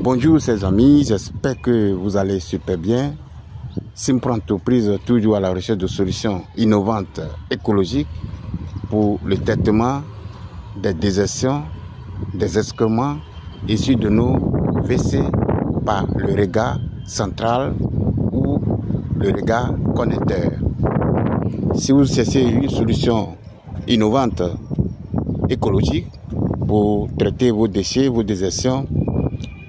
Bonjour chers amis, j'espère que vous allez super bien. Simpro Entreprise, toujours à la recherche de solutions innovantes, écologiques pour le traitement des désertions, des excréments issus de nos WC par le regard central ou le regard connecteur. Si vous cherchez une solution innovante, écologique pour traiter vos déchets, vos désertions,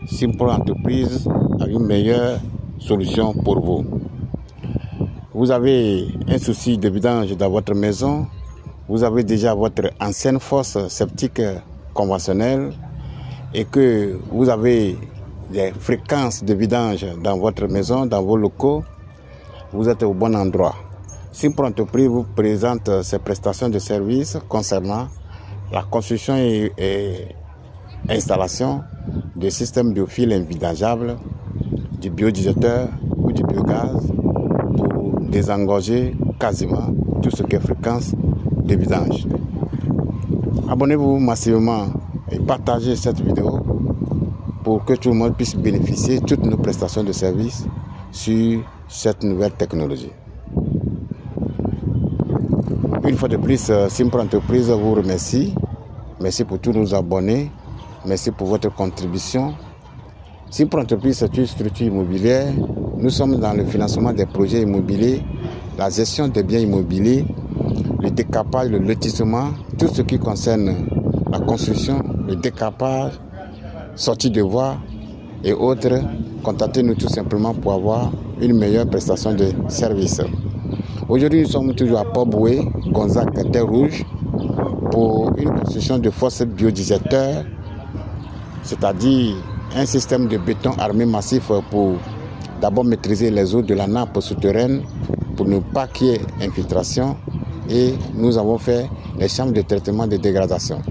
Simpro Entreprise a une meilleure solution pour vous. Vous avez un souci de vidange dans votre maison, vous avez déjà votre ancienne fosse septique conventionnelle et que vous avez des fréquences de vidange dans votre maison, dans vos locaux, vous êtes au bon endroit. Simpro Entreprise vous présente ses prestations de services concernant la construction et installation de systèmes biophiles invidangeables, du biodigérateur ou du biogaz pour désengorger quasiment tout ce qui est fréquence de vidange. Abonnez-vous massivement et partagez cette vidéo pour que tout le monde puisse bénéficier de toutes nos prestations de services sur cette nouvelle technologie. Une fois de plus, Simpro Entreprise vous remercie. Merci pour tous nos abonnés. Merci pour votre contribution. Simpro Entreprise, c'est une structure immobilière. Nous sommes dans le financement des projets immobiliers, la gestion des biens immobiliers, le décapage, le lotissement, tout ce qui concerne la construction, le décapage, sortie de voies et autres. Contactez-nous tout simplement pour avoir une meilleure prestation de service. Aujourd'hui, nous sommes toujours à Port-Boué, Gonzague, Terre Rouge, pour une construction de fosses biodigérateurs, c'est-à-dire un système de béton armé massif pour d'abord maîtriser les eaux de la nappe souterraine pour ne pas qu'il y ait infiltration, et nous avons fait les chambres de traitement de dégradation.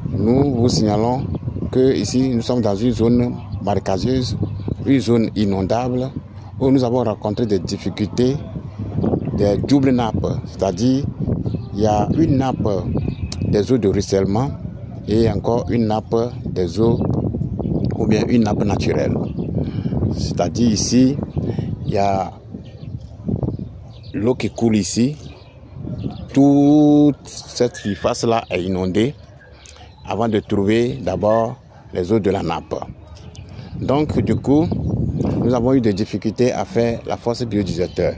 Nous vous signalons que ici nous sommes dans une zone marécageuse, une zone inondable où nous avons rencontré des difficultés, des doubles nappes, c'est-à-dire il y a une nappe des eaux de ruissellement et encore une nappe des eaux ou bien une nappe naturelle. C'est-à-dire ici, il y a l'eau qui coule ici. Toute cette surface-là est inondée avant de trouver d'abord les eaux de la nappe. Donc du coup, nous avons eu des difficultés à faire la fosse biodigérateur.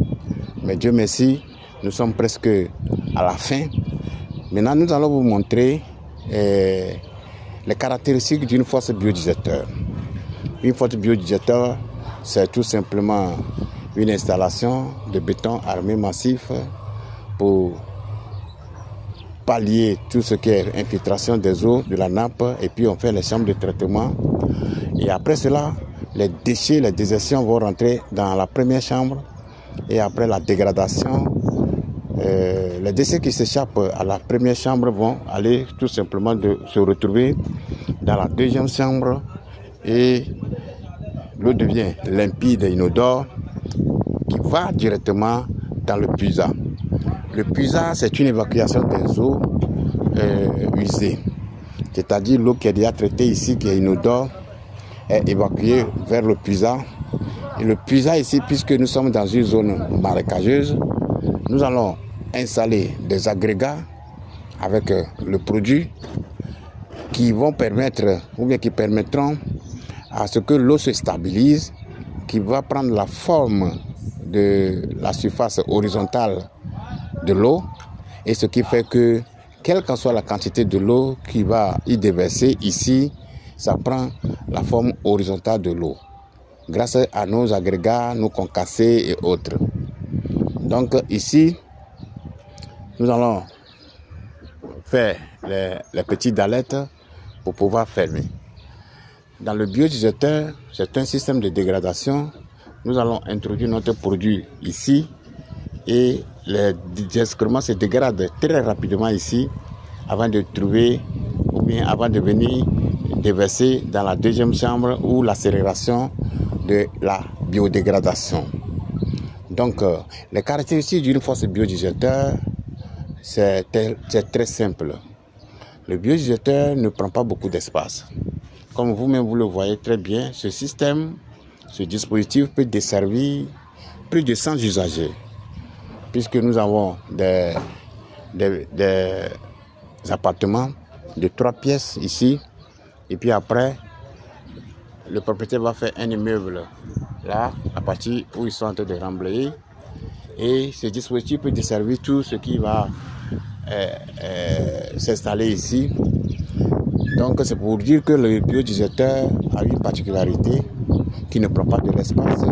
Mais Dieu merci, nous sommes presque à la fin. Maintenant, nous allons vous montrer les caractéristiques d'une fosse biodigérateur. Une fosse biodigérateur, c'est tout simplement une installation de béton armé massif pour pallier tout ce qui est infiltration des eaux de la nappe, et puis on fait les chambres de traitement. Et après cela, les déchets, les désertions vont rentrer dans la première chambre, et après la dégradation, les déchets qui s'échappent à la première chambre vont aller tout simplement se retrouver dans la deuxième chambre, et l'eau devient limpide et inodore qui va directement dans le puisard. Le puisard, c'est une évacuation des eaux usées, c'est-à-dire l'eau qui est déjà traitée ici, qui est inodore, est évacuée vers le puisard. Et le puisard ici, puisque nous sommes dans une zone marécageuse, nous allons installer des agrégats avec le produit qui vont permettre, ou bien qui permettront à ce que l'eau se stabilise, qui va prendre la forme de la surface horizontale de l'eau, et ce qui fait que, quelle qu'en soit la quantité de l'eau qui va y déverser ici, ça prend la forme horizontale de l'eau, grâce à nos agrégats, nos concassés et autres. Donc ici, nous allons faire les petites dallettes pour pouvoir fermer. Dans le biodigérateur, c'est un système de dégradation. Nous allons introduire notre produit ici et les excréments se dégradent très rapidement ici avant de trouver, ou bien avant de venir déverser dans la deuxième chambre ou l'accélération de la biodégradation. Donc, les caractéristiques d'une fosse biodigérateur, c'est très simple. Le biodigérateur ne prend pas beaucoup d'espace. comme vous-même vous le voyez très bien, ce système, ce dispositif peut desservir plus de 100 usagers, puisque nous avons des appartements de 3 pièces ici, et puis après, le propriétaire va faire un immeuble là, à partir où ils sont en train de remblayer, et ce dispositif peut desservir tout ce qui va s'installer ici. Donc c'est pour dire que le biodigesteur a une particularité qui ne prend pas de l'espace,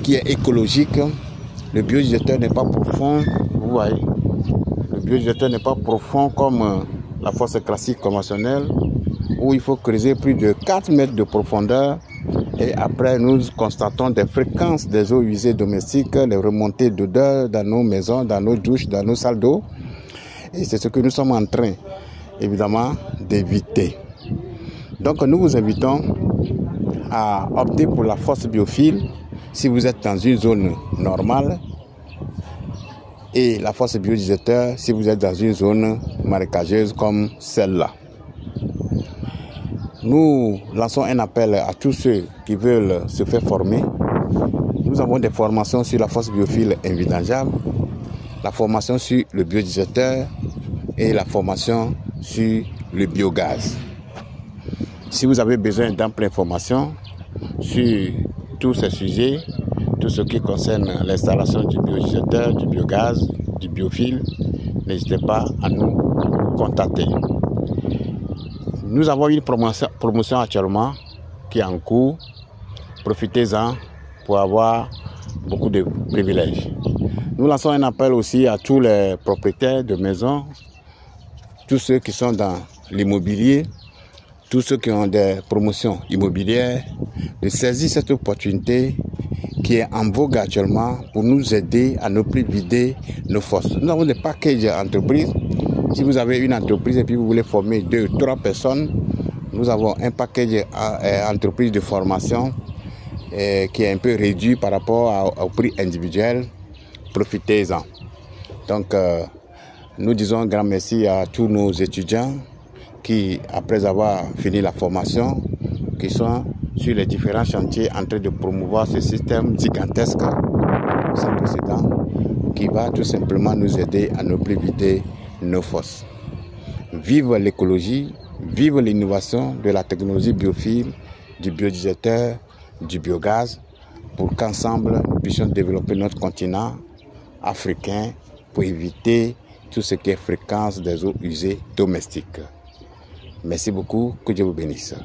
qui est écologique. Le biodigesteur n'est pas profond, vous voyez. Le biodigesteur n'est pas profond comme la fosse classique conventionnelle, où il faut creuser plus de 4 mètres de profondeur. Et après, nous constatons des fréquences des eaux usées domestiques, les remontées d'odeur dans nos maisons, dans nos douches, dans nos salles d'eau. Et c'est ce que nous sommes en train, évidemment, d'éviter. Donc, nous vous invitons à opter pour la fosse biophile si vous êtes dans une zone normale, et la fosse biodigesteur si vous êtes dans une zone marécageuse comme celle-là. Nous lançons un appel à tous ceux qui veulent se faire former. Nous avons des formations sur la fosse biophile invidangeable, la formation sur le biodigesteur et la formation sur le biogaz. Si vous avez besoin d'amples informations sur tous ces sujets, tout ce qui concerne l'installation du biodigesteur, du biogaz, du biophile, n'hésitez pas à nous contacter. Nous avons une promotion actuellement qui est en cours. Profitez-en pour avoir beaucoup de privilèges. Nous lançons un appel aussi à tous les propriétaires de maisons, tous ceux qui sont dans l'immobilier, tous ceux qui ont des promotions immobilières, de saisir cette opportunité qui est en vogue actuellement pour nous aider à ne plus vider nos fosses. Nous avons des packages entreprises. Si vous avez une entreprise et puis vous voulez former 2 ou 3 personnes, nous avons un package entreprise de formation qui est un peu réduit par rapport au prix individuel. Profitez-en. Donc, nous disons un grand merci à tous nos étudiants qui, après avoir fini la formation, qui sont sur les différents chantiers en train de promouvoir ce système gigantesque sans précédent qui va tout simplement nous aider à ne plus vider nos fosses. Vive l'écologie, vive l'innovation de la technologie biophile, du biodigesteur, du biogaz, pour qu'ensemble nous puissions développer notre continent africain pour éviter tout ce qui est fréquence des eaux usées domestiques. Merci beaucoup, que Dieu vous bénisse.